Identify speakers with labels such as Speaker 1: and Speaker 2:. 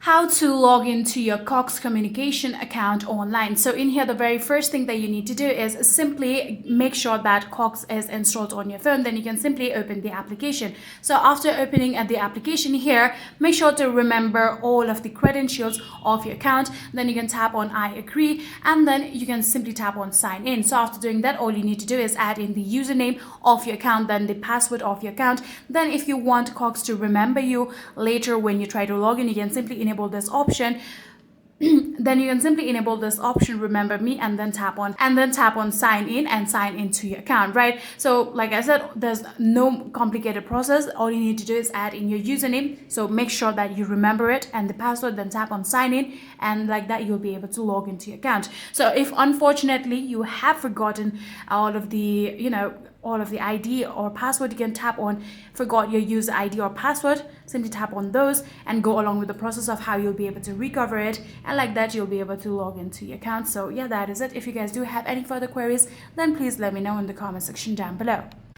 Speaker 1: how to log into your Cox Communication account online. So in here, the very first thing that you need to do is simply make sure that Cox is installed on your phone. Then you can simply open the application. So after opening the application here, make sure to remember all of the credentials of your account. Then you can tap on I agree, and then you can simply tap on sign in. So after doing that, all you need to do is add in the username of your account, then the password of your account. Then if you want Cox to remember you later when you try to log in, you can simply enable this option. Then you can simply enable this option, remember me, and then tap on sign in and sign into your account, right? So like I said, there's no complicated process. All you need to do is add in your username, so make sure that you remember it, and the password, then tap on sign in, and like that you'll be able to log into your account. So if unfortunately you have forgotten all of the ID or password, you can tap on forgot your user ID or password, simply tap on those and go along with the process of how you'll be able to recover it, and like that you'll be able to log into your account. So yeah, that is it. If you guys do have any further queries, then please let me know in the comment section down below.